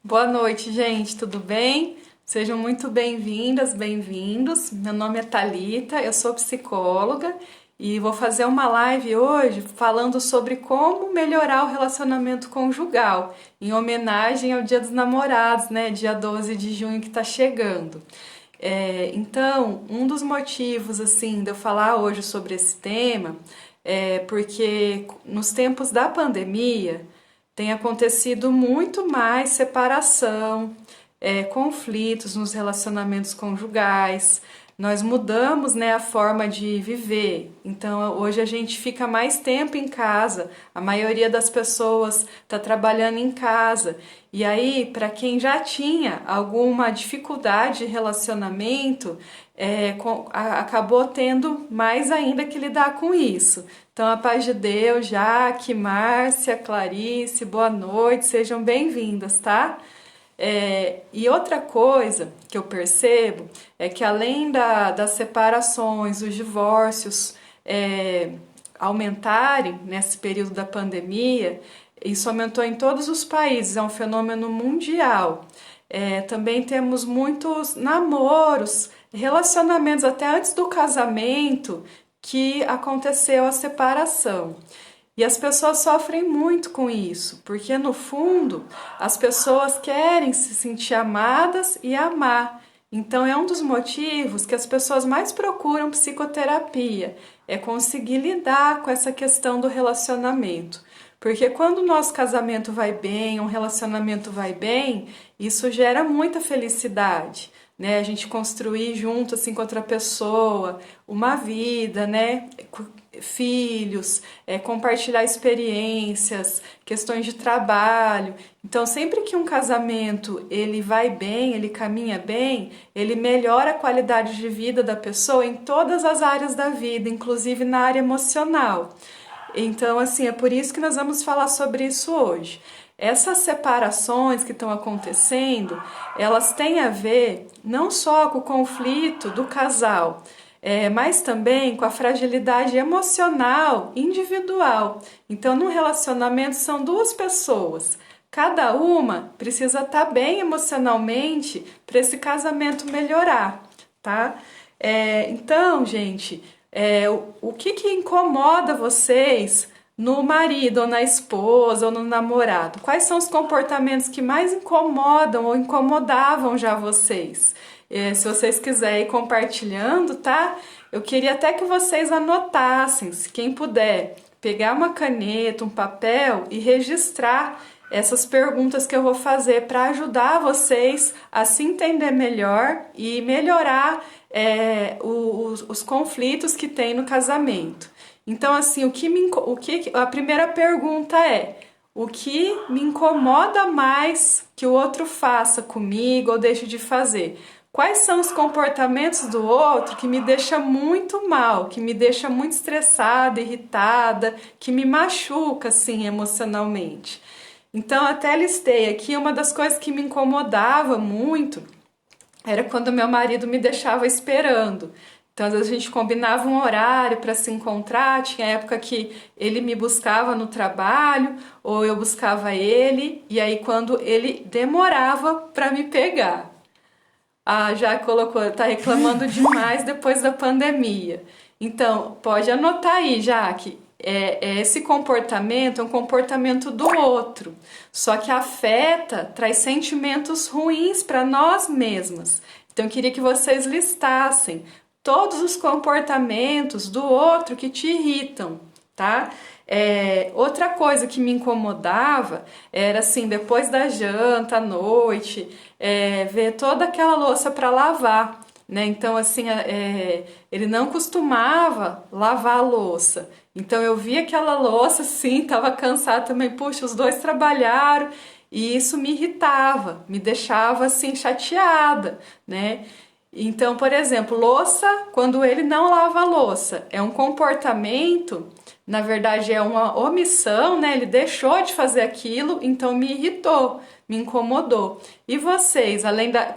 Boa noite, gente, tudo bem? Sejam muito bem-vindas, bem-vindos. Meu nome é Thalita, eu sou psicóloga e vou fazer uma live hoje falando sobre como melhorar o relacionamento conjugal, em homenagem ao Dia dos Namorados, né? Dia 12 de junho que está chegando. Então, um dos motivos assim de eu falar hoje sobre esse tema é porque nos tempos da pandemia tem acontecido muito mais separação, conflitos nos relacionamentos conjugais. Nós mudamos, né, a forma de viver. Então, hoje a gente fica mais tempo em casa. A maioria das pessoas está trabalhando em casa. E aí, para quem já tinha alguma dificuldade de relacionamento, acabou tendo mais ainda que lidar com isso. Então, a paz de Deus, Jaque, Márcia, Clarice, boa noite, sejam bem-vindas, tá? E outra coisa que eu percebo é que além das separações, os divórcios aumentarem nesse período da pandemia, isso aumentou em todos os países, é um fenômeno mundial. Também temos muitos namoros, relacionamentos até antes do casamento que aconteceu a separação. E as pessoas sofrem muito com isso, porque no fundo as pessoas querem se sentir amadas e amar. Então é um dos motivos que as pessoas mais procuram psicoterapia, é conseguir lidar com essa questão do relacionamento. Porque quando o nosso casamento vai bem, um relacionamento vai bem, isso gera muita felicidade, né? A gente construir junto assim com outra pessoa uma vida, né? Filhos, compartilhar experiências, questões de trabalho. Então, sempre que um casamento ele vai bem, ele caminha bem, ele melhora a qualidade de vida da pessoa em todas as áreas da vida, inclusive na área emocional. Então, assim, é por isso que nós vamos falar sobre isso hoje. Essas separações que estão acontecendo, elas têm a ver não só com o conflito do casal, mas também com a fragilidade emocional individual. Então, num relacionamento são duas pessoas. Cada uma precisa estar bem emocionalmente para esse casamento melhorar, tá? Então, gente, o que incomoda vocês no marido, ou na esposa, ou no namorado? Quais são os comportamentos que mais incomodam ou incomodavam já vocês? Se vocês quiserem ir compartilhando, tá? Eu queria até que vocês anotassem, se quem puder, pegar uma caneta, um papel e registrar essas perguntas que eu vou fazer para ajudar vocês a se entender melhor e melhorar os conflitos que tem no casamento. Então, assim, a primeira pergunta é: o que me incomoda mais que o outro faça comigo ou deixe de fazer? Quais são os comportamentos do outro que me deixa muito mal, que me deixa muito estressada, irritada, que me machuca, assim, emocionalmente? Então, até listei aqui uma das coisas que me incomodava muito era quando meu marido me deixava esperando. Então, às vezes a gente combinava um horário para se encontrar, tinha época que ele me buscava no trabalho ou eu buscava ele, e aí quando ele demorava para me pegar. Já colocou, tá reclamando demais depois da pandemia. Então, pode anotar aí, Jaque. Esse comportamento é um comportamento do outro, só que afeta, traz sentimentos ruins para nós mesmas. Então, eu queria que vocês listassem todos os comportamentos do outro que te irritam, tá? Outra coisa que me incomodava era assim, depois da janta, à noite, ver toda aquela louça para lavar, né? Então, assim, ele não costumava lavar a louça. Então, eu via aquela louça, assim, estava cansada também. Puxa, os dois trabalharam e isso me irritava, me deixava, assim, chateada, né? Então, por exemplo, louça, quando ele não lava a louça, é um comportamento, na verdade é uma omissão, né? Ele deixou de fazer aquilo, então me irritou, me incomodou. E vocês,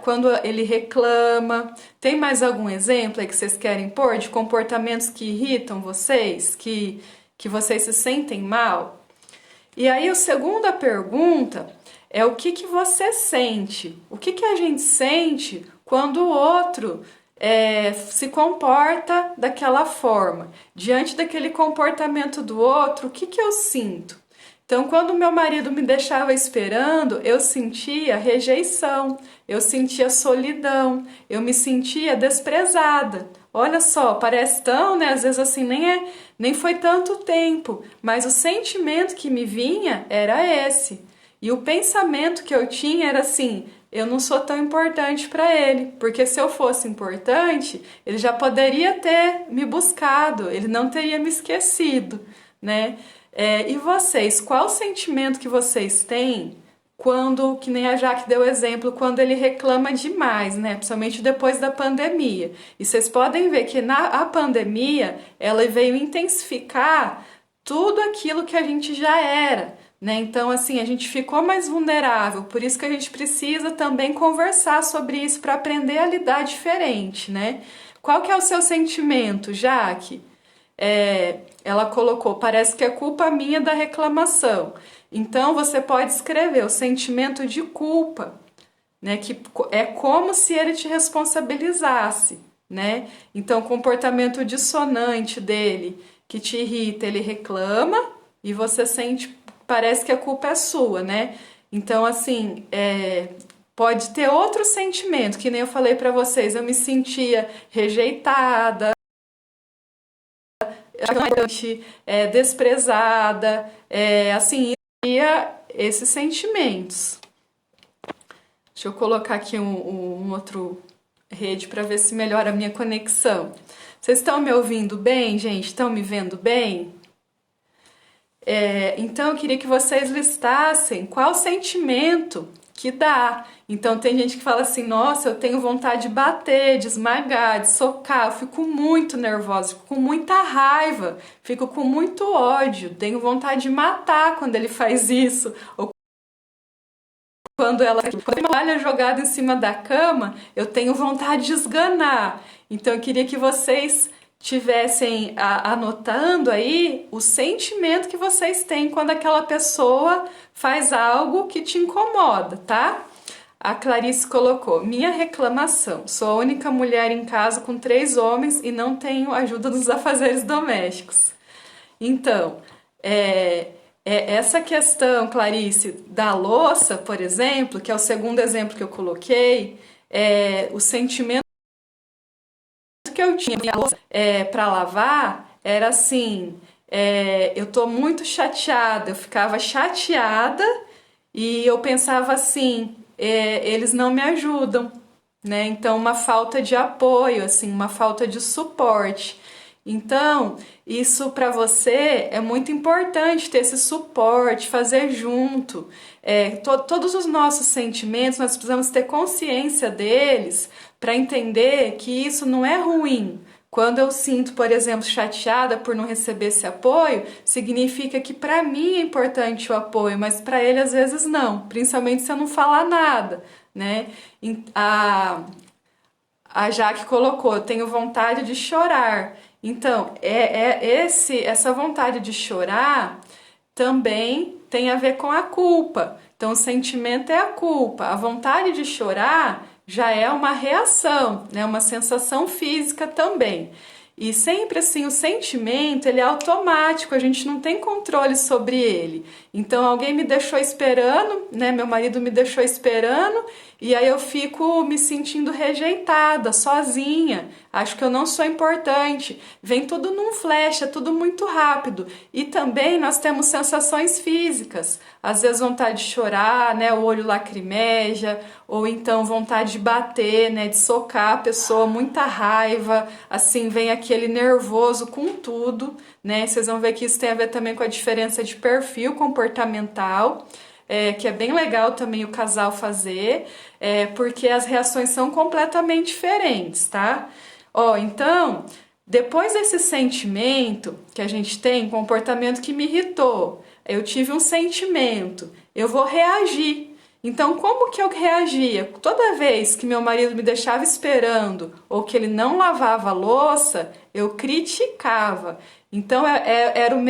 quando ele reclama, tem mais algum exemplo aí que vocês querem pôr de comportamentos que irritam vocês, que vocês se sentem mal? E aí, a segunda pergunta é o que você sente. O que a gente sente quando o outro se comporta daquela forma. Diante daquele comportamento do outro, o que eu sinto? Então, quando meu marido me deixava esperando, eu sentia rejeição, eu sentia solidão, eu me sentia desprezada. Olha só, parece tão, né? Às vezes assim, nem foi tanto tempo, mas o sentimento que me vinha era esse. E o pensamento que eu tinha era assim: eu não sou tão importante para ele, porque se eu fosse importante, ele já poderia ter me buscado, ele não teria me esquecido, né? E vocês, qual sentimento que vocês têm quando, que nem a Jaque deu exemplo, quando ele reclama demais, né? Principalmente depois da pandemia. E vocês podem ver que a pandemia, ela veio intensificar tudo aquilo que a gente já era, né? Então, assim, a gente ficou mais vulnerável, por isso que a gente precisa também conversar sobre isso para aprender a lidar diferente, né? Qual que é o seu sentimento, Jaque? Ela colocou, parece que é culpa minha da reclamação. Então, você pode escrever o sentimento de culpa, né? Que é como se ele te responsabilizasse, né? Então, o comportamento dissonante dele, que te irrita, ele reclama e você sente, parece que a culpa é sua, né? Então, assim, pode ter outro sentimento, que nem eu falei para vocês, eu me sentia rejeitada, desprezada, assim, esses sentimentos. Deixa eu colocar aqui um outro rede para ver se melhora a minha conexão. Vocês estão me ouvindo bem, gente? Estão me vendo bem? Então eu queria que vocês listassem qual sentimento que dá. Então tem gente que fala assim: nossa, eu tenho vontade de bater, de esmagar, de socar, eu fico muito nervosa, fico com muita raiva, fico com muito ódio, tenho vontade de matar quando ele faz isso, ou quando ela jogada em cima da cama, eu tenho vontade de esganar. Então eu queria que vocês tivessem anotando aí o sentimento que vocês têm quando aquela pessoa faz algo que te incomoda, tá? A Clarice colocou: minha reclamação, sou a única mulher em casa com 3 homens e não tenho ajuda nos afazeres domésticos. Então, essa questão, Clarice, da louça, por exemplo, que é o segundo exemplo que eu coloquei, o sentimento que eu tinha para lavar era assim: eu tô muito chateada, eu ficava chateada e eu pensava assim, eles não me ajudam, né? Então, uma falta de apoio, assim, uma falta de suporte. Então, isso para você é muito importante, ter esse suporte, fazer junto. Todos os nossos sentimentos, nós precisamos ter consciência deles para entender que isso não é ruim. Quando eu sinto, por exemplo, chateada por não receber esse apoio, significa que para mim é importante o apoio, mas para ele às vezes não, principalmente se eu não falar nada, né? A Jaque colocou: eu tenho vontade de chorar. Então, essa vontade de chorar também tem a ver com a culpa. Então, o sentimento é a culpa. A vontade de chorar já é uma reação, né? Uma sensação física também. E sempre assim, o sentimento, ele é automático, a gente não tem controle sobre ele. Então, alguém me deixou esperando, né? Meu marido me deixou esperando, e aí eu fico me sentindo rejeitada, sozinha. Acho que eu não sou importante. Vem tudo num flash, é tudo muito rápido. E também nós temos sensações físicas. Às vezes vontade de chorar, né? O olho lacrimeja, ou então vontade de bater, né? De socar a pessoa, muita raiva, assim, vem aquele nervoso com tudo, né? Vocês vão ver que isso tem a ver também com a diferença de perfil comportamental, que é bem legal também o casal fazer, porque as reações são completamente diferentes, tá? Então, depois desse sentimento que a gente tem, comportamento que me irritou, eu tive um sentimento, eu vou reagir. Então, como que eu reagia? Toda vez que meu marido me deixava esperando ou que ele não lavava a louça, eu criticava. Então, era o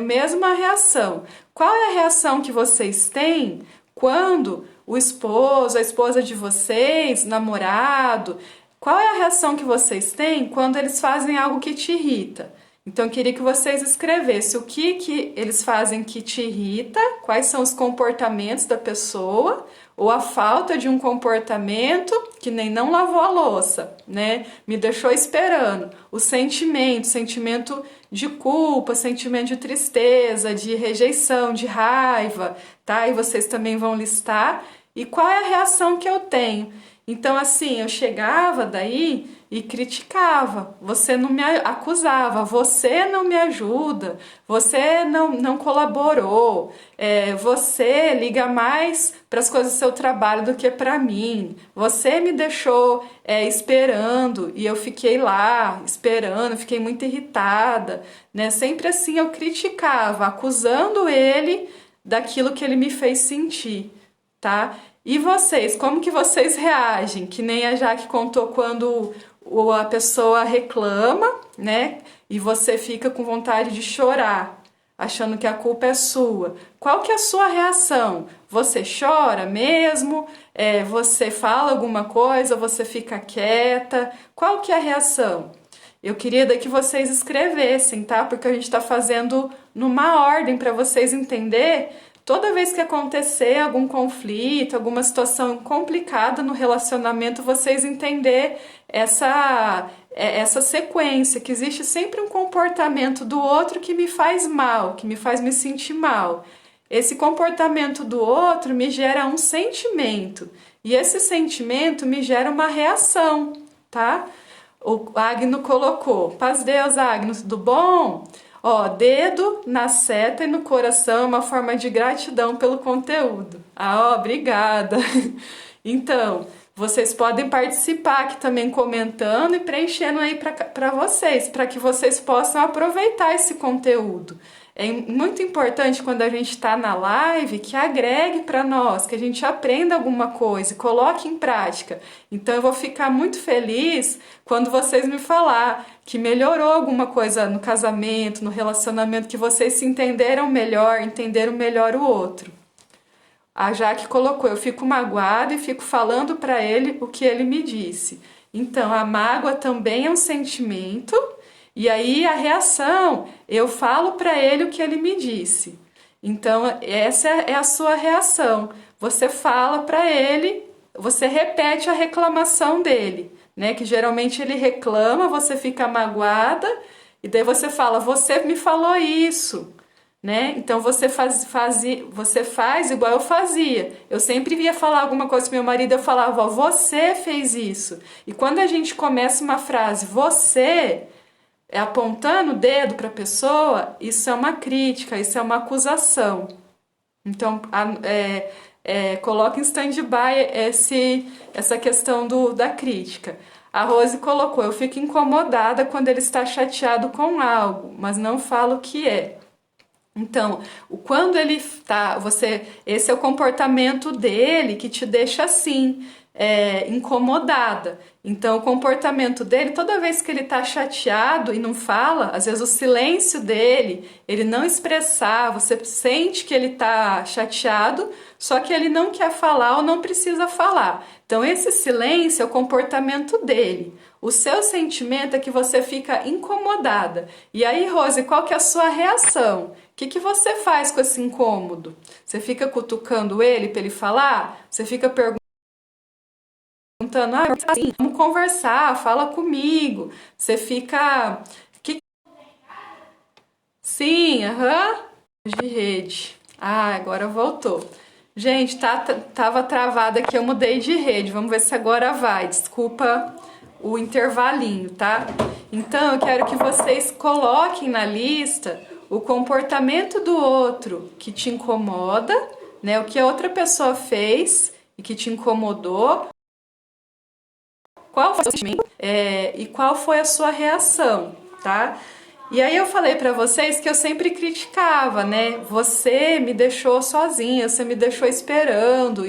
mesma reação. Qual é a reação que vocês têm quando o esposo, a esposa de vocês, namorado, qual é a reação que vocês têm quando eles fazem algo que te irrita? Então, eu queria que vocês escrevessem o que eles fazem que te irrita, quais são os comportamentos da pessoa, ou a falta de um comportamento, que nem não lavou a louça, né? Me deixou esperando. O sentimento de culpa, sentimento de tristeza, de rejeição, de raiva, tá? E vocês também vão listar. E qual é a reação que eu tenho? Então, assim, eu chegava daí e criticava, você não me acusava, você não me ajuda, você não colaborou, você liga mais para as coisas do seu trabalho do que para mim, você me deixou esperando e eu fiquei lá esperando, fiquei muito irritada, né? Sempre assim eu criticava, acusando ele daquilo que ele me fez sentir, tá? E vocês, como que vocês reagem? Que nem a Jaque contou quando a pessoa reclama, né? E você fica com vontade de chorar, achando que a culpa é sua. Qual que é a sua reação? Você chora mesmo? Você fala alguma coisa? Você fica quieta? Qual que é a reação? Eu queria que vocês escrevessem, tá? Porque a gente está fazendo numa ordem para vocês entenderem. Toda vez que acontecer algum conflito, alguma situação complicada no relacionamento, vocês entender essa sequência, que existe sempre um comportamento do outro que me faz mal, que me faz me sentir mal. Esse comportamento do outro me gera um sentimento, e esse sentimento me gera uma reação, tá? O Agno colocou, paz Deus, Agno, tudo bom? Ó, dedo na seta e no coração é uma forma de gratidão pelo conteúdo. Ah, ó, obrigada. Então, vocês podem participar aqui também comentando e preenchendo aí para vocês, para que vocês possam aproveitar esse conteúdo. É muito importante quando a gente está na live que agregue para nós, que a gente aprenda alguma coisa e coloque em prática. Então eu vou ficar muito feliz quando vocês me falar que melhorou alguma coisa no casamento, no relacionamento, que vocês se entenderam melhor o outro. A Jaque colocou, eu fico magoada e fico falando para ele o que ele me disse. Então a mágoa também é um sentimento. E aí a reação, eu falo para ele o que ele me disse. Então essa é a sua reação. Você fala para ele, você repete a reclamação dele, né? Que geralmente ele reclama, você fica magoada e daí você fala, você me falou isso, né? Então você faz igual eu fazia. Eu sempre ia falar alguma coisa com meu marido, eu falava, ó, você fez isso. E quando a gente começa uma frase, você apontando o dedo para a pessoa, isso é uma crítica, isso é uma acusação. Então, coloca em stand-by essa questão da crítica. A Rose colocou, eu fico incomodada quando ele está chateado com algo, mas não falo o que é. Então, quando ele está, esse é o comportamento dele que te deixa assim, incomodada. Então, o comportamento dele, toda vez que ele está chateado e não fala, às vezes o silêncio dele, ele não expressar, você sente que ele está chateado, só que ele não quer falar ou não precisa falar. Então, esse silêncio é o comportamento dele. O seu sentimento é que você fica incomodada. E aí, Rose, qual que é a sua reação? O que você faz com esse incômodo? Você fica cutucando ele para ele falar? Você fica perguntando, assim, vamos conversar, fala comigo. Você fica... Sim, aham. De rede. Ah, agora voltou. Gente, tava travada aqui, eu mudei de rede. Vamos ver se agora vai. Desculpa o intervalinho, tá? Então, eu quero que vocês coloquem na lista o comportamento do outro que te incomoda, né? O que a outra pessoa fez e que te incomodou. Qual foi o sentimento e qual foi a sua reação, tá? E aí eu falei pra vocês que eu sempre criticava, né? Você me deixou sozinha, você me deixou esperando,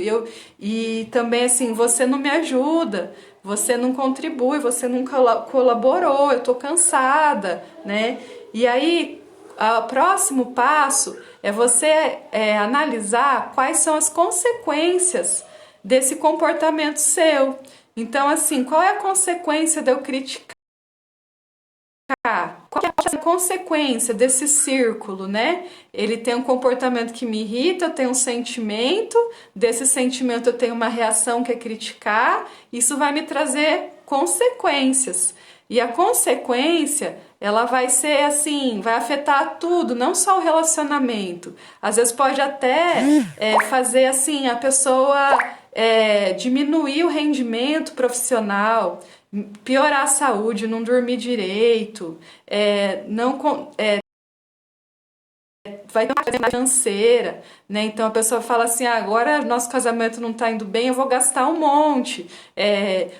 e também assim, você não me ajuda, você não contribui, você não colaborou, eu tô cansada, né? E aí, o próximo passo é você analisar quais são as consequências desse comportamento seu. Então, assim, qual é a consequência de eu criticar? Qual que é a consequência desse círculo, né? Ele tem um comportamento que me irrita, eu tenho um sentimento, desse sentimento eu tenho uma reação que é criticar, isso vai me trazer consequências. E a consequência, ela vai ser assim, vai afetar tudo, não só o relacionamento. Às vezes pode até fazer assim, a pessoa diminuir o rendimento profissional, piorar a saúde, não dormir direito, não vai ter uma questão financeira, né? Então a pessoa fala assim, agora nosso casamento não está indo bem, eu vou gastar um monte.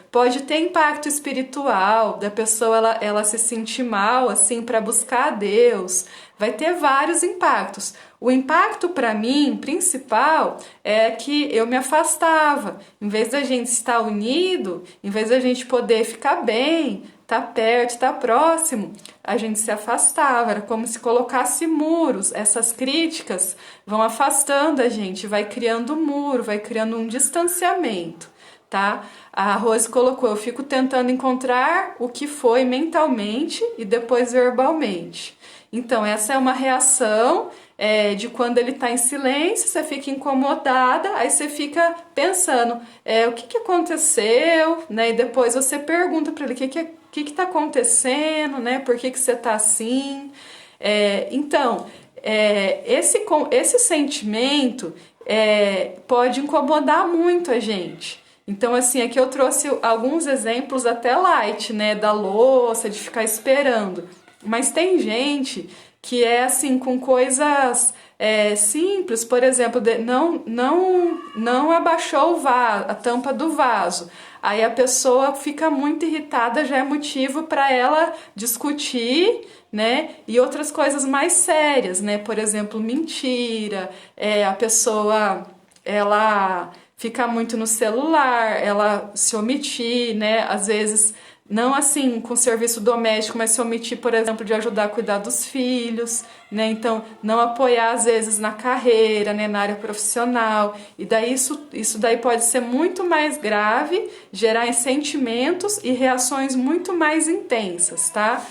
Pode ter impacto espiritual, da pessoa ela se sentir mal, assim, para buscar a Deus. Vai ter vários impactos. O impacto para mim, principal, é que eu me afastava. Em vez da gente estar unido, em vez da gente poder ficar bem, tá perto, tá próximo, a gente se afastava, era como se colocasse muros. Essas críticas vão afastando a gente, vai criando um muro, vai criando um distanciamento, tá? A Rose colocou, eu fico tentando encontrar o que foi mentalmente e depois verbalmente. Então, essa é uma reação de quando ele está em silêncio, você fica incomodada, aí você fica pensando, o que aconteceu, né? E depois você pergunta para ele, o que está acontecendo, né? Por que você está assim? Então, esse sentimento pode incomodar muito a gente. Então, assim, aqui eu trouxe alguns exemplos até light, né? Da louça, de ficar esperando. Mas tem gente que é assim, com coisas simples, por exemplo, não abaixou a tampa do vaso. Aí a pessoa fica muito irritada, já é motivo para ela discutir, né? E outras coisas mais sérias, né? Por exemplo, mentira, a pessoa ela fica muito no celular, ela se omitir, né? Às vezes não assim com serviço doméstico, mas se omitir, por exemplo, de ajudar a cuidar dos filhos, né? Então, não apoiar às vezes na carreira, né? Na área profissional. E daí isso daí pode ser muito mais grave, gerar sentimentos e reações muito mais intensas, tá?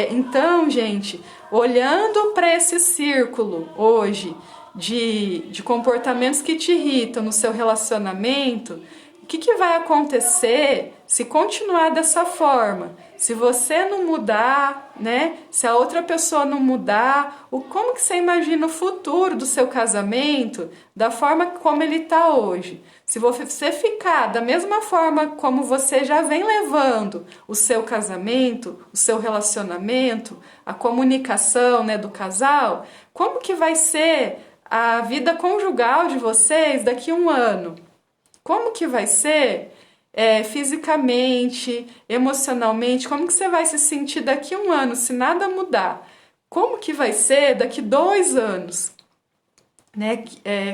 Então, gente, olhando para esse círculo hoje de comportamentos que te irritam no seu relacionamento, o que vai acontecer se continuar dessa forma? Se você não mudar, né? Se a outra pessoa não mudar, como que você imagina o futuro do seu casamento da forma como ele está hoje? Se você ficar da mesma forma como você já vem levando o seu casamento, o seu relacionamento, a comunicação, né, do casal, como que vai ser a vida conjugal de vocês daqui a um ano? Como que vai ser fisicamente, emocionalmente? Como que você vai se sentir daqui a um ano se nada mudar? Como que vai ser daqui 2 anos? Né?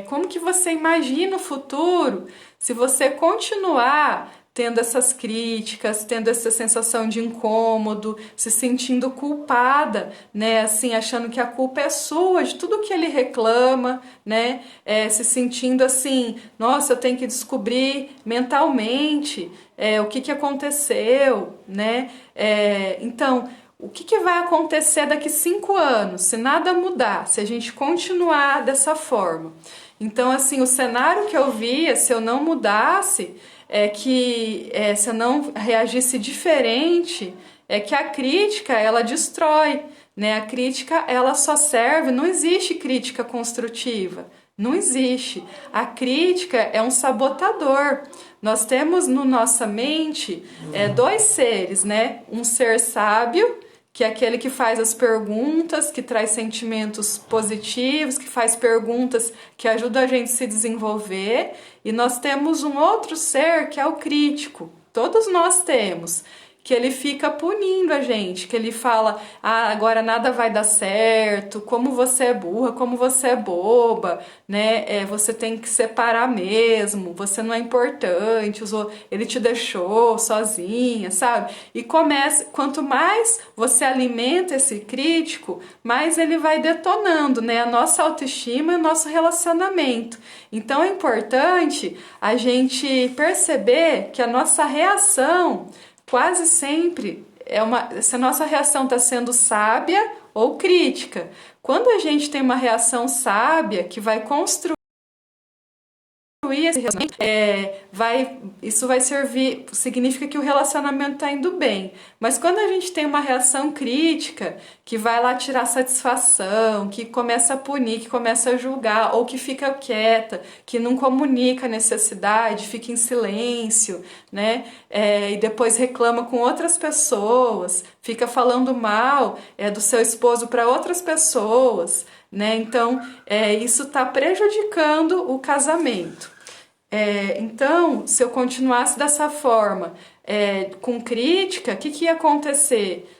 Como que você imagina o futuro se você continuar tendo essas críticas, tendo essa sensação de incômodo, se sentindo culpada, né? Assim, achando que a culpa é sua de tudo que ele reclama, né? Se sentindo assim, nossa, eu tenho que descobrir mentalmente o que aconteceu, né? Então, o que vai acontecer daqui 5 anos, se nada mudar, se a gente continuar dessa forma? Então, assim, o cenário que eu via, se eu não mudasse, se eu não reagisse diferente, que a crítica, ela destrói, né? A crítica, ela só serve, não existe crítica construtiva, não existe. A crítica é um sabotador. Nós temos no nossa mente 2 seres, né? Um ser sábio, que é aquele que faz as perguntas, que traz sentimentos positivos, que faz perguntas que ajudam a gente a se desenvolver. E nós temos um outro ser que é o crítico. Todos nós temos, que ele fica punindo a gente, que ele fala, ah, agora nada vai dar certo, como você é burra, como você é boba, né? Você tem que separar mesmo, você não é importante, ele te deixou sozinha, sabe? E quanto mais você alimenta esse crítico, mais ele vai detonando, né? A nossa autoestima e o nosso relacionamento. Então é importante a gente perceber que a nossa reação quase sempre se a nossa reação está sendo sábia ou crítica. Quando a gente tem uma reação sábia que vai construir esse relacionamento, isso vai servir, significa que o relacionamento está indo bem. Mas quando a gente tem uma reação crítica, que vai lá tirar satisfação, que começa a punir, que começa a julgar, ou que fica quieta, que não comunica a necessidade, fica em silêncio, né? E depois reclama com outras pessoas, fica falando mal do seu esposo para outras pessoas, né? Então, isso está prejudicando o casamento. Então, se eu continuasse dessa forma, com crítica, o que ia acontecer?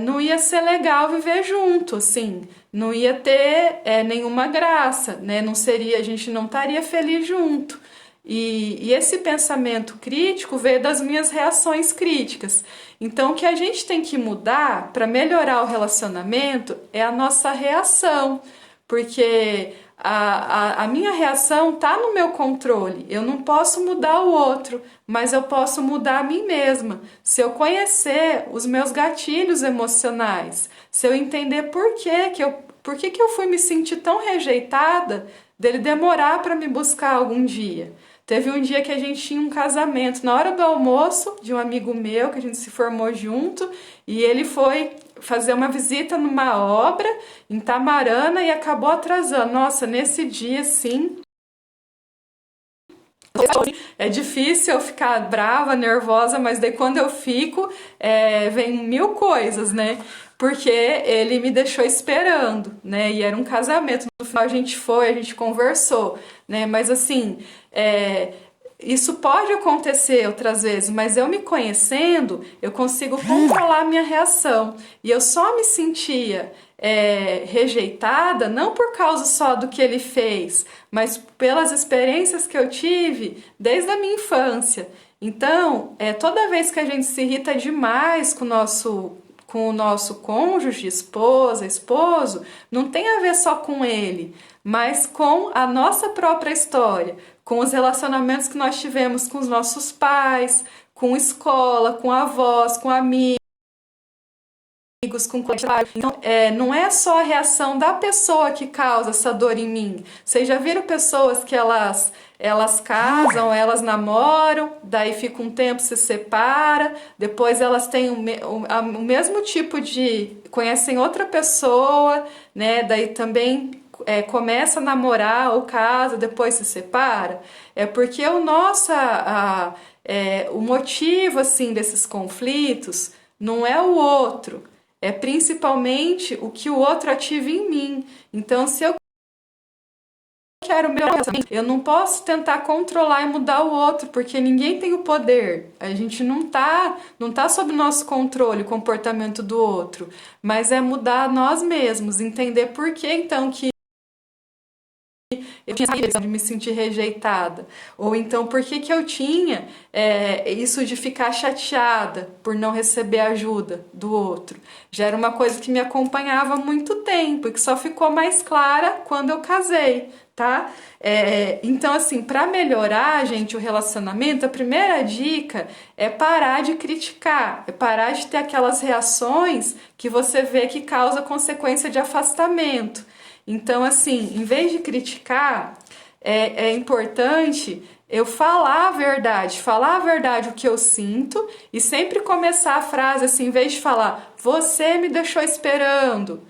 Não ia ser legal viver junto, assim, não ia ter nenhuma graça, né? A gente não estaria feliz junto. E esse pensamento crítico veio das minhas reações críticas. Então, o que a gente tem que mudar para melhorar o relacionamento é a nossa reação, porque a minha reação está no meu controle. Eu não posso mudar o outro, mas eu posso mudar a mim mesma. Se eu conhecer os meus gatilhos emocionais, se eu entender por que eu fui me sentir tão rejeitada, dele demorar para me buscar algum dia. Teve um dia que a gente tinha um casamento na hora do almoço de um amigo meu, que a gente se formou junto, e ele foi fazer uma visita numa obra em Tamarana e acabou atrasando. Nossa, nesse dia, sim, é difícil eu ficar brava, nervosa, mas daí quando eu fico, vem mil coisas, né? Porque ele me deixou esperando, né? E era um casamento. No final a gente conversou, né? Mas assim, isso pode acontecer outras vezes, mas eu me conhecendo, eu consigo controlar a minha reação. E eu só me sentia rejeitada, não por causa só do que ele fez, mas pelas experiências que eu tive desde a minha infância. Então, toda vez que a gente se irrita demais com o nosso cônjuge, esposa, esposo, não tem a ver só com ele, mas com a nossa própria história, com os relacionamentos que nós tivemos com os nossos pais, com escola, com avós, com amigos, com colegas. Então, não é só a reação da pessoa que causa essa dor em mim. Vocês já viram pessoas que elas casam, elas namoram, daí fica um tempo, se separa, depois elas têm o mesmo tipo conhecem outra pessoa, né? Daí também começa a namorar ou casa, depois se separa. É porque o motivo assim desses conflitos não é o outro, é principalmente o que o outro ativa em mim. Então, se eu quero melhorar, eu não posso tentar controlar e mudar o outro, porque ninguém tem o poder. A gente não tá sob nosso controle o comportamento do outro, mas é mudar nós mesmos, entender por que então que eu tinha de me sentir rejeitada, ou então por que eu tinha isso de ficar chateada por não receber ajuda do outro. Já era uma coisa que me acompanhava há muito tempo e que só ficou mais clara quando eu casei, tá? Então, assim, para melhorar, gente, o relacionamento, a primeira dica é parar de criticar, é parar de ter aquelas reações que você vê que causa consequência de afastamento. Então, assim, em vez de criticar, é importante eu falar a verdade o que eu sinto, e sempre começar a frase assim, em vez de falar, você me deixou esperando,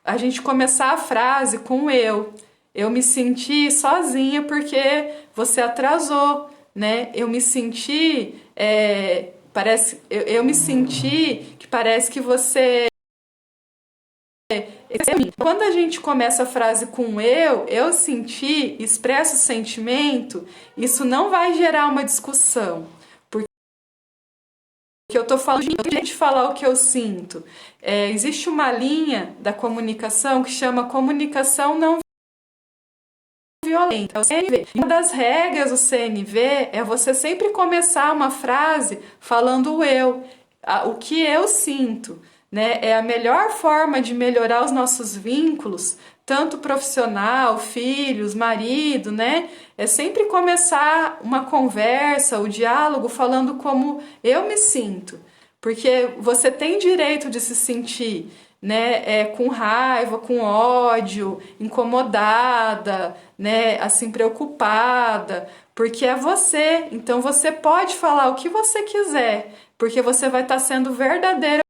a gente começar a frase com eu. Eu me senti sozinha porque você atrasou, né? Eu me senti, eu me senti que parece que você... Quando a gente começa a frase com eu senti, expresso o sentimento, isso não vai gerar uma discussão. Porque eu tô falando de falar o que eu sinto. Existe uma linha da comunicação que chama comunicação não violenta, o CNV. Uma das regras do CNV é você sempre começar uma frase falando o que eu sinto, né? É a melhor forma de melhorar os nossos vínculos, tanto profissional, filhos, marido, né? É sempre começar uma conversa, o diálogo falando como eu me sinto, porque você tem direito de se sentir, né, com raiva, com ódio, incomodada, né, assim, preocupada, porque é você. Então você pode falar o que você quiser, porque você vai estar sendo verdadeira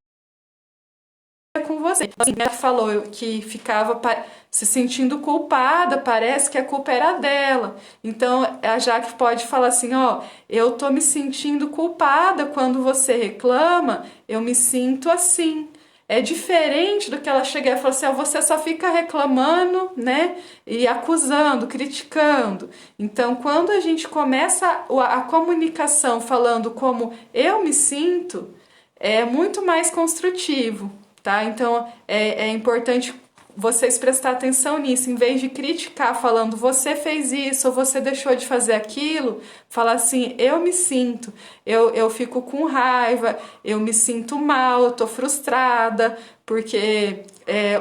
com você. Assim, ela falou que ficava se sentindo culpada, parece que a culpa era dela. Então a Jaque pode falar assim, ó, eu tô me sentindo culpada quando você reclama, eu me sinto assim. É diferente do que ela chegar e falar assim, ó, você só fica reclamando, né, e acusando, criticando. Então quando a gente começa a comunicação falando como eu me sinto, é muito mais construtivo. Tá? Então é importante vocês prestar atenção nisso, em vez de criticar falando você fez isso ou você deixou de fazer aquilo, falar assim, eu me sinto, eu fico com raiva, eu me sinto mal, eu tô frustrada, porque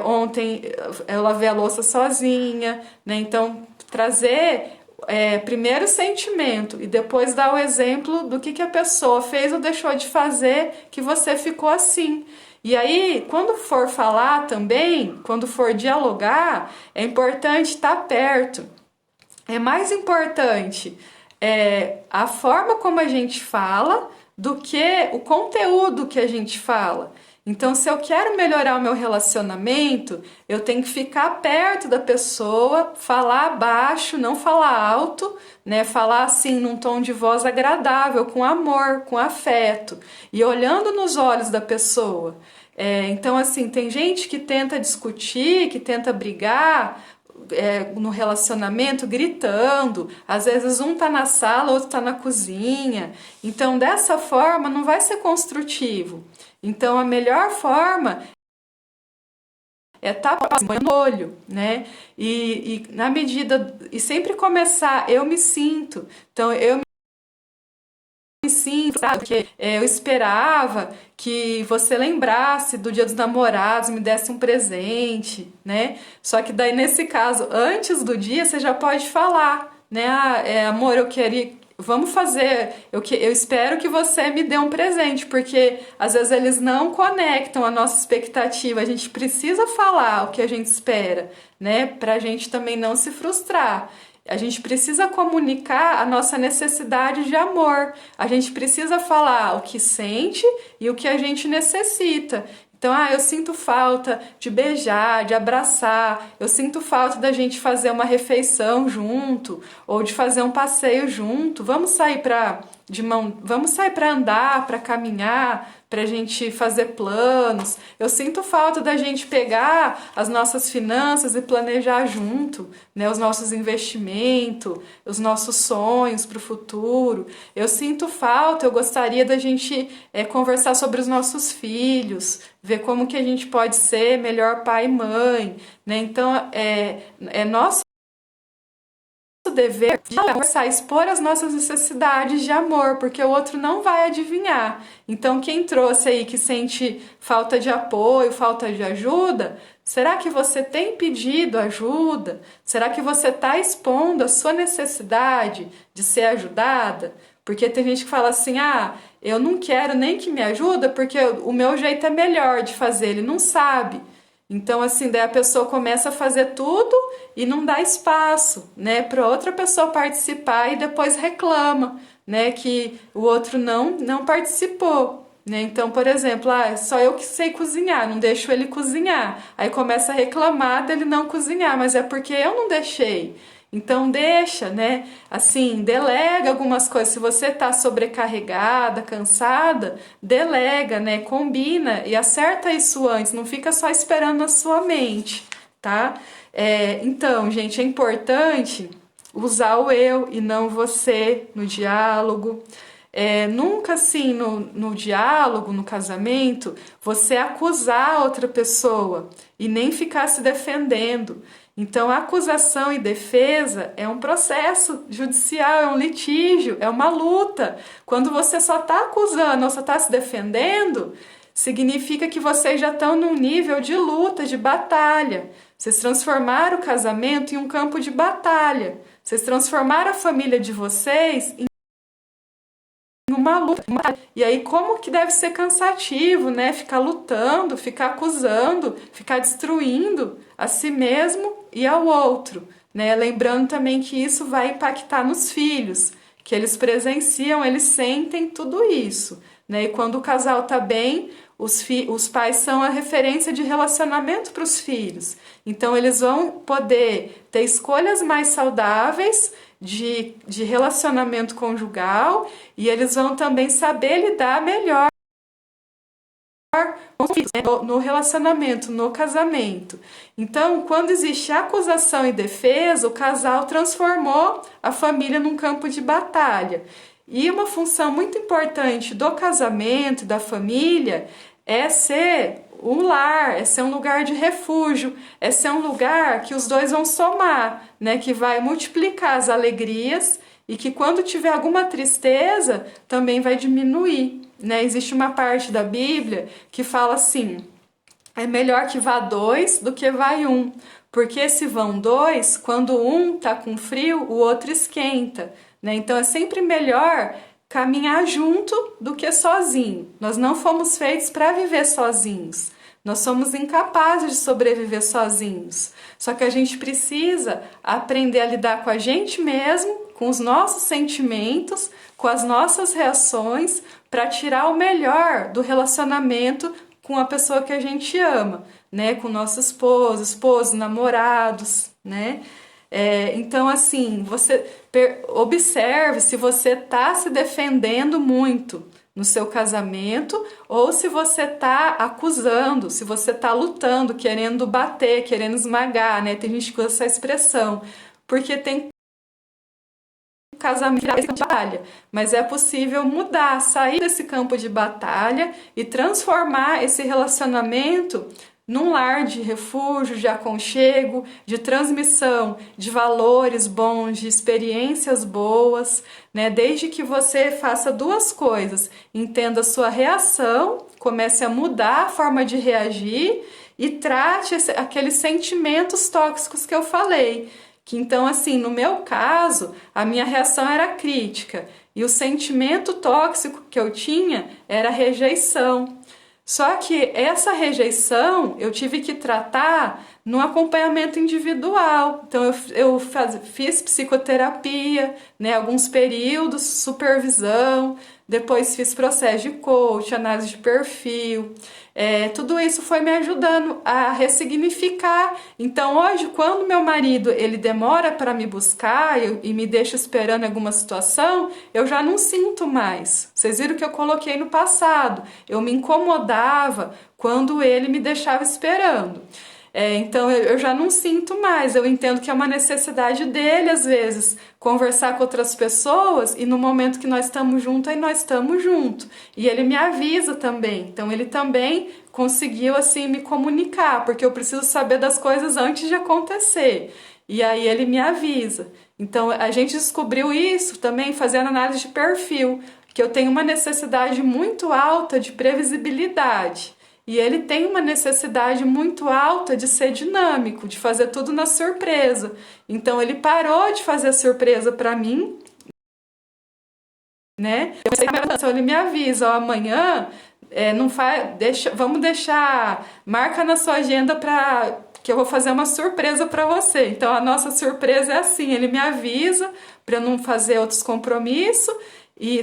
ontem eu lavei a louça sozinha, né? Então trazer primeiro o sentimento e depois dar o exemplo do que a pessoa fez ou deixou de fazer que você ficou assim. E aí, quando for falar também, quando for dialogar, é importante estar perto. É mais importante a forma como a gente fala do que o conteúdo que a gente fala. Então, se eu quero melhorar o meu relacionamento, eu tenho que ficar perto da pessoa, falar baixo, não falar alto, né? Falar assim num tom de voz agradável, com amor, com afeto e olhando nos olhos da pessoa. Então, assim, tem gente que tenta discutir, que tenta brigar no relacionamento gritando, às vezes um tá na sala, outro tá na cozinha. Então, dessa forma, não vai ser construtivo. Então, a melhor forma é estar no olho, né? E na medida. E sempre começar, eu me sinto. Então, eu me sinto, sabe? Porque eu esperava que você lembrasse do Dia dos Namorados, me desse um presente, né? Só que daí, nesse caso, antes do dia, você já pode falar, né? Amor, eu queria. Vamos fazer, eu espero que você me dê um presente, porque às vezes eles não conectam a nossa expectativa, a gente precisa falar o que a gente espera, né? Pra gente também não se frustrar. A gente precisa comunicar a nossa necessidade de amor, a gente precisa falar o que sente e o que a gente necessita. Então, eu sinto falta de beijar, de abraçar, eu sinto falta da gente fazer uma refeição junto, ou de fazer um passeio junto. Vamos sair para andar, para caminhar, para a gente fazer planos. Eu sinto falta da gente pegar as nossas finanças e planejar junto, né, os nossos investimentos, os nossos sonhos para o futuro. Eu sinto falta, eu gostaria da gente conversar sobre os nossos filhos, ver como que a gente pode ser melhor pai e mãe, né? Então, é nosso dever de conversar, expor as nossas necessidades de amor, porque o outro não vai adivinhar. Então, quem trouxe aí que sente falta de apoio, falta de ajuda, será que você tem pedido ajuda? Será que você está expondo a sua necessidade de ser ajudada? Porque tem gente que fala assim, eu não quero nem que me ajuda porque o meu jeito é melhor de fazer, ele não sabe. Então, assim, daí a pessoa começa a fazer tudo e não dá espaço, né, para outra pessoa participar e depois reclama, né, que o outro não participou, né? Então, por exemplo, só eu que sei cozinhar, não deixo ele cozinhar. Aí começa a reclamar dele não cozinhar, mas é porque eu não deixei. Então deixa, né? Assim, delega algumas coisas. Se você tá sobrecarregada, cansada, delega, né? Combina e acerta isso antes. Não fica só esperando na sua mente, tá? Então, gente, é importante usar o eu e não você no diálogo. Nunca assim no diálogo, no casamento, você acusar a outra pessoa e nem ficar se defendendo. Então, acusação e defesa é um processo judicial, é um litígio, é uma luta. Quando você só está acusando ou só está se defendendo, significa que vocês já estão num nível de luta, de batalha. Vocês transformaram o casamento em um campo de batalha. Vocês transformaram a família de vocês em uma luta. E aí, como que deve ser cansativo, né? Ficar lutando, ficar acusando, ficar destruindo a si mesmo e ao outro, né? Lembrando também que isso vai impactar nos filhos, que eles presenciam, eles sentem tudo isso, né? E quando o casal tá bem, os pais são a referência de relacionamento para os filhos. Então, eles vão poder ter escolhas mais saudáveis de relacionamento conjugal e eles vão também saber lidar melhor no relacionamento, no casamento. Então, quando existe acusação e defesa, o casal transformou a família num campo de batalha. E uma função muito importante do casamento, da família, é ser um lar, é ser um lugar de refúgio, é ser um lugar que os dois vão somar, né? Que vai multiplicar as alegrias e que quando tiver alguma tristeza também vai diminuir, né? Existe uma parte da Bíblia que fala assim: é melhor que vá dois do que vai um, porque se vão dois, quando um tá com frio, o outro esquenta, né? Então é sempre melhor caminhar junto do que sozinho. Nós não fomos feitos para viver sozinhos. Nós somos incapazes de sobreviver sozinhos. Só que a gente precisa aprender a lidar com a gente mesmo, com os nossos sentimentos, com as nossas reações, para tirar o melhor do relacionamento com a pessoa que a gente ama, né? Com nosso esposo, namorados, né? Então, assim, você observe se você está se defendendo muito no seu casamento ou se você está acusando, se você está lutando, querendo bater, querendo esmagar, né? Tem gente que usa essa expressão, porque tem casamento de batalha, mas é possível mudar, sair desse campo de batalha e transformar esse relacionamento num lar de refúgio, de aconchego, de transmissão de valores bons, de experiências boas, né? Desde que você faça duas coisas: entenda a sua reação, comece a mudar a forma de reagir e trate aqueles sentimentos tóxicos que eu falei. Que então, assim, no meu caso, a minha reação era crítica e o sentimento tóxico que eu tinha era rejeição. Só que essa rejeição eu tive que tratar no acompanhamento individual. Então fiz psicoterapia, né, alguns períodos, supervisão, depois fiz processo de coach, análise de perfil. Tudo isso foi me ajudando a ressignificar. Então hoje, quando meu marido ele demora para me buscar e me deixa esperando em alguma situação, eu já não sinto mais. Vocês viram que eu coloquei no passado. Eu me incomodava quando ele me deixava esperando. Então eu já não sinto mais, eu entendo que é uma necessidade dele às vezes conversar com outras pessoas e no momento que nós estamos juntos, aí nós estamos juntos. E ele me avisa também, então ele também conseguiu assim me comunicar, porque eu preciso saber das coisas antes de acontecer. E aí ele me avisa. Então a gente descobriu isso também fazendo análise de perfil, que eu tenho uma necessidade muito alta de previsibilidade. E ele tem uma necessidade muito alta de ser dinâmico, de fazer tudo na surpresa. Então ele parou de fazer surpresa para mim, né? Então ele me avisa, ó, amanhã não faz, vamos deixar, marca na sua agenda para que eu vou fazer uma surpresa para você. Então a nossa surpresa é assim, ele me avisa para eu não fazer outros compromissos.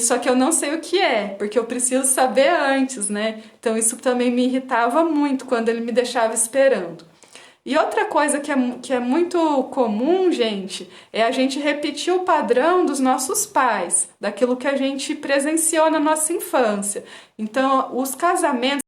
Só que eu não sei o que é, porque eu preciso saber antes, né? Então isso também me irritava muito quando ele me deixava esperando. E outra coisa que é muito comum, gente, é a gente repetir o padrão dos nossos pais, daquilo que a gente presenciou na nossa infância. Então, os casamentos,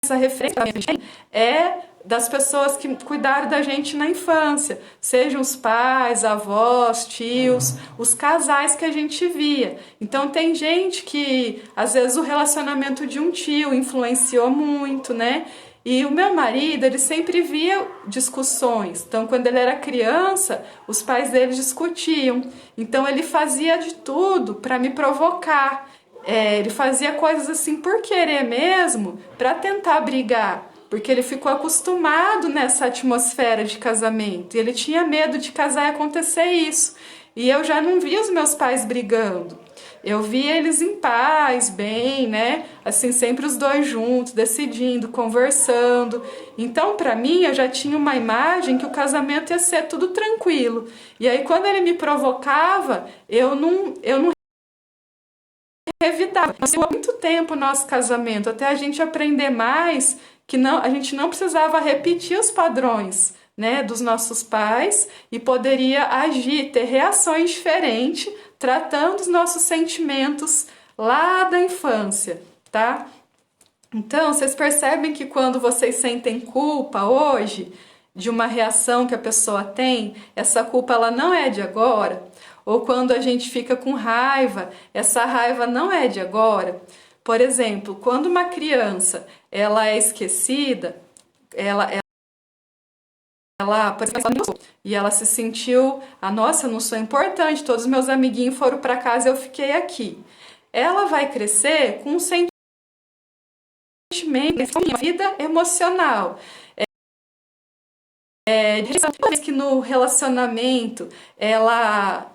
essa referência é das pessoas que cuidaram da gente na infância, sejam os pais, avós, tios, os casais que a gente via. Então tem gente que às vezes o relacionamento de um tio influenciou muito, né? E o meu marido, ele sempre via discussões. Então, quando ele era criança, os pais dele discutiam. Então, ele fazia de tudo para me provocar. Ele fazia coisas assim por querer mesmo, para tentar brigar. Porque ele ficou acostumado nessa atmosfera de casamento. E ele tinha medo de casar e acontecer isso. E eu já não via os meus pais brigando. Eu via eles em paz, bem, né? Assim, sempre os dois juntos, decidindo, conversando. Então, para mim, eu já tinha uma imagem que o casamento ia ser tudo tranquilo. E aí, quando ele me provocava, eu não revidava. Há muito tempo o nosso casamento, até a gente aprender mais que não, a gente não precisava repetir os padrões, né, dos nossos pais e poderia agir, ter reações diferentes, tratando os nossos sentimentos lá da infância, tá? Então, vocês percebem que quando vocês sentem culpa hoje de uma reação que a pessoa tem, essa culpa ela não é de agora? Ou quando a gente fica com raiva, essa raiva não é de agora? Por exemplo, quando uma criança ela é esquecida, por exemplo, e ela se sentiu, nossa, eu não sou importante, todos os meus amiguinhos foram para casa e eu fiquei aqui. Ela vai crescer com um sentimento, uma vida emocional. Que no relacionamento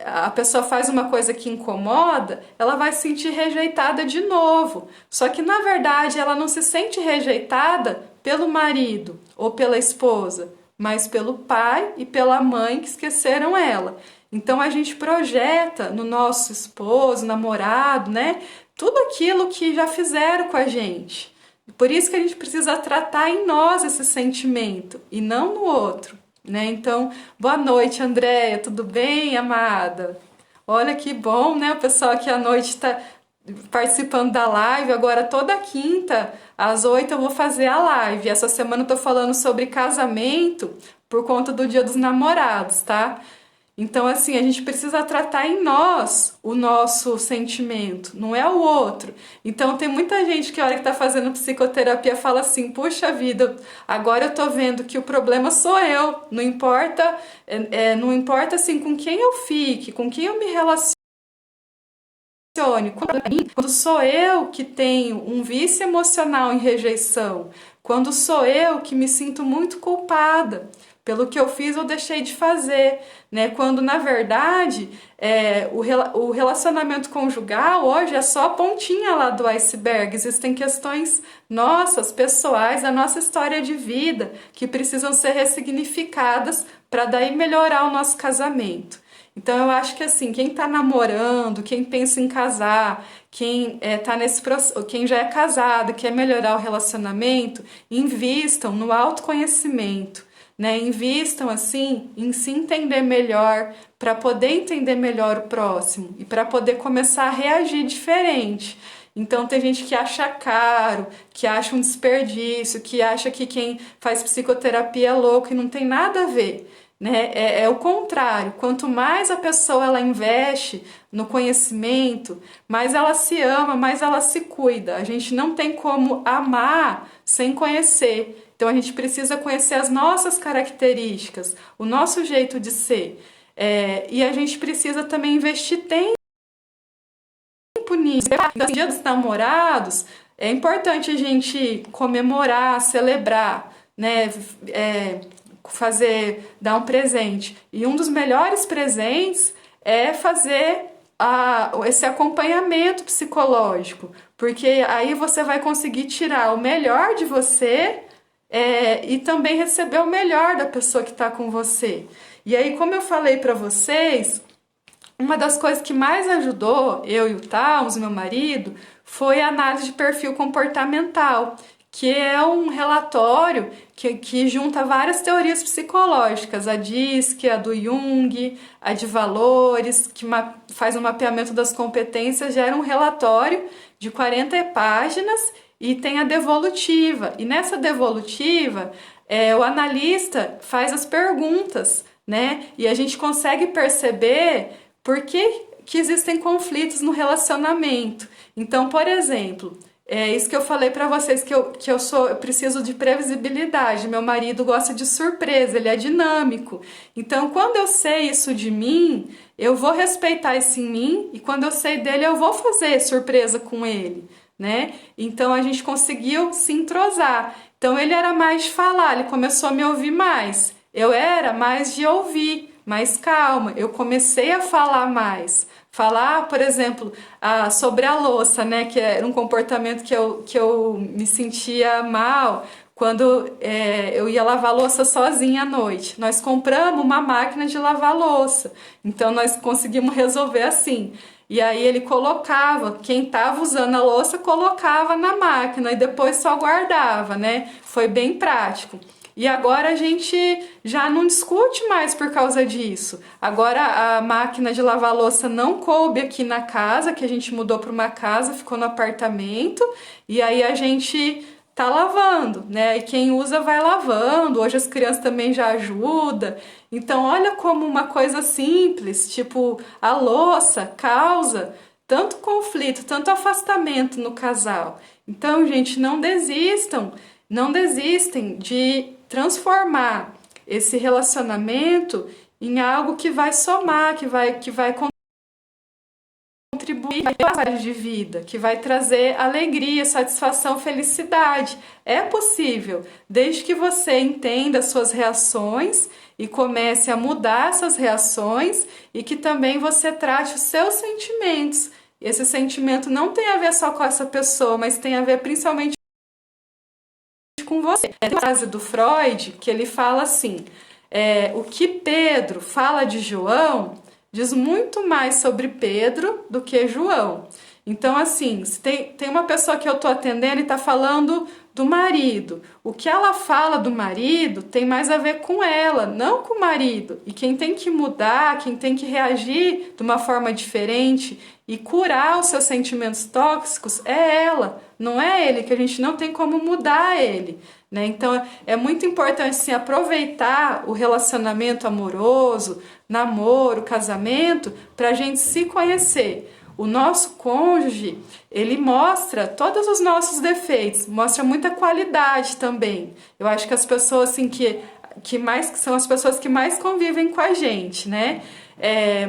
a pessoa faz uma coisa que incomoda, ela vai se sentir rejeitada de novo. Só que na verdade ela não se sente rejeitada pelo marido ou pela esposa, mas pelo pai e pela mãe que esqueceram ela. Então a gente projeta no nosso esposo, namorado, né, tudo aquilo que já fizeram com a gente. Por isso que a gente precisa tratar em nós esse sentimento e não no outro, né? Então, boa noite, Andréia, tudo bem, amada? Olha que bom, né? O pessoal aqui à noite está participando da live. Agora, toda quinta, às 8, eu vou fazer a live. Essa semana eu tô falando sobre casamento por conta do Dia dos Namorados, tá? Então, assim, a gente precisa tratar em nós o nosso sentimento, não é o outro. Então, tem muita gente que, a hora que tá fazendo psicoterapia, fala assim: puxa vida, agora eu tô vendo que o problema sou eu. Não importa, não importa assim com quem eu fique, com quem eu me relacione. Quando sou eu que tenho um vício emocional em rejeição, quando sou eu que me sinto muito culpada pelo que eu fiz ou deixei de fazer, né? Quando na verdade o relacionamento conjugal hoje é só a pontinha lá do iceberg. Existem questões nossas, pessoais, da nossa história de vida que precisam ser ressignificadas para daí melhorar o nosso casamento. Então eu acho que assim, quem está namorando, quem pensa em casar, quem quem já é casado, quer melhorar o relacionamento, invistam no autoconhecimento, né? Invistam assim em se entender melhor para poder entender melhor o próximo e para poder começar a reagir diferente. Então tem gente que acha caro, que acha um desperdício, que acha que quem faz psicoterapia é louco e não tem nada a ver. Né? É o contrário, quanto mais a pessoa ela investe no conhecimento, mais ela se ama, mais ela se cuida. A gente não tem como amar sem conhecer. Então a gente precisa conhecer as nossas características, o nosso jeito de ser. E a gente precisa também investir tempo nisso. No Dia dos Namorados, é importante a gente comemorar, celebrar, né? Dar um presente. E um dos melhores presentes é fazer esse acompanhamento psicológico, porque aí você vai conseguir tirar o melhor de você e também receber o melhor da pessoa que está com você. E aí, como eu falei para vocês, uma das coisas que mais ajudou eu e o Thaus, meu marido, foi a análise de perfil comportamental, que é um relatório que junta várias teorias psicológicas, a DISC, a do Jung, a de valores, que faz um mapeamento das competências, gera um relatório de 40 páginas e tem a devolutiva. E nessa devolutiva, o analista faz as perguntas, né? E a gente consegue perceber por que existem conflitos no relacionamento. Então, por exemplo, é isso que eu falei para vocês, eu preciso de previsibilidade. Meu marido gosta de surpresa, ele é dinâmico. Então, quando eu sei isso de mim, eu vou respeitar isso em mim, e quando eu sei dele, eu vou fazer surpresa com ele, né? Então, a gente conseguiu se entrosar. Então, ele era mais de falar, ele começou a me ouvir mais. Eu era mais de ouvir, mais calma. Eu comecei a falar mais. Falar, por exemplo, sobre a louça, né? Que era um comportamento que eu me sentia mal quando eu ia lavar louça sozinha à noite. Nós compramos uma máquina de lavar louça, então nós conseguimos resolver assim. E aí ele colocava, quem estava usando a louça colocava na máquina e depois só guardava, né? Foi bem prático. E agora a gente já não discute mais por causa disso. Agora a máquina de lavar louça não coube aqui na casa, que a gente mudou para uma casa, ficou no apartamento, e aí a gente tá lavando, né? E quem usa vai lavando. Hoje as crianças também já ajudam. Então olha como uma coisa simples, tipo a louça, causa tanto conflito, tanto afastamento no casal. Então, gente, não desistam. Não desistem de transformar esse relacionamento em algo que vai somar, que vai contribuir para a qualidade de vida, que vai trazer alegria, satisfação, felicidade. É possível, desde que você entenda as suas reações e comece a mudar essas reações e que também você trate os seus sentimentos. Esse sentimento não tem a ver só com essa pessoa, mas tem a ver principalmente com você. Tem uma frase do Freud que ele fala assim, o que Pedro fala de João diz muito mais sobre Pedro do que João. Então, assim, se tem uma pessoa que eu estou atendendo e está falando do marido. O que ela fala do marido tem mais a ver com ela, não com o marido. E quem tem que mudar, quem tem que reagir de uma forma diferente e curar os seus sentimentos tóxicos é ela, não é ele, que a gente não tem como mudar ele, né? Então é muito importante assim, aproveitar o relacionamento amoroso, namoro, casamento, para a gente se conhecer. O nosso cônjuge, ele mostra todos os nossos defeitos, mostra muita qualidade também. Eu acho que as pessoas assim, que são as pessoas que mais convivem com a gente, né?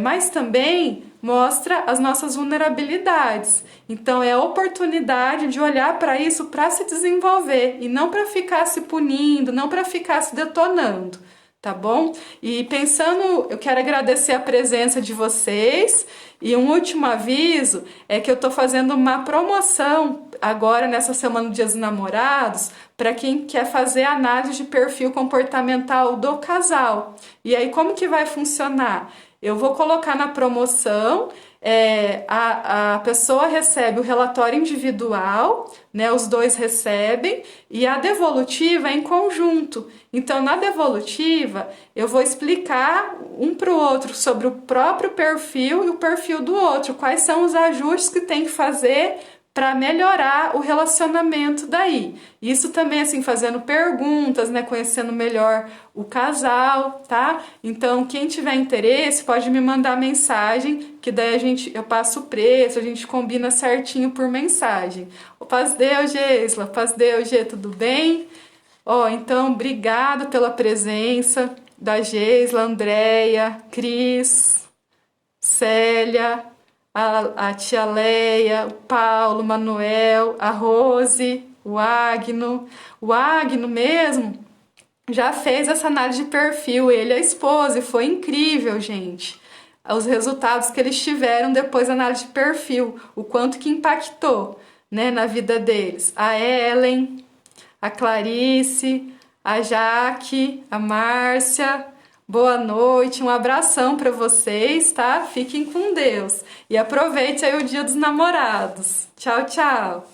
Mas também mostra as nossas vulnerabilidades. Então é a oportunidade de olhar para isso para se desenvolver e não para ficar se punindo, não para ficar se detonando. Tá bom? E pensando, eu quero agradecer a presença de vocês e um último aviso é que eu tô fazendo uma promoção agora nessa semana do Dia dos Namorados para quem quer fazer análise de perfil comportamental do casal. E aí como que vai funcionar? Eu vou colocar na promoção, a pessoa recebe o relatório individual, né, os dois recebem, e a devolutiva é em conjunto. Então, na devolutiva, eu vou explicar um para o outro sobre o próprio perfil e o perfil do outro, quais são os ajustes que tem que fazer para melhorar o relacionamento daí. Isso também, assim, fazendo perguntas, né, conhecendo melhor o casal, tá? Então, quem tiver interesse, pode me mandar mensagem, que daí eu passo o preço, a gente combina certinho por mensagem. Paz Deus, Geisla, paz Deus, Gê, tudo bem? Então, obrigado pela presença da Geisla, Andréia, Cris, Célia, a tia Leia, o Paulo, o Manuel, a Rose, o Agno. O Agno mesmo já fez essa análise de perfil, ele e a esposa, e foi incrível, gente. Os resultados que eles tiveram depois da análise de perfil, o quanto que impactou, né, na vida deles. A Ellen, a Clarice, a Jaque, a Márcia. Boa noite, um abração para vocês, tá? Fiquem com Deus e aproveite aí o Dia dos Namorados. Tchau, tchau!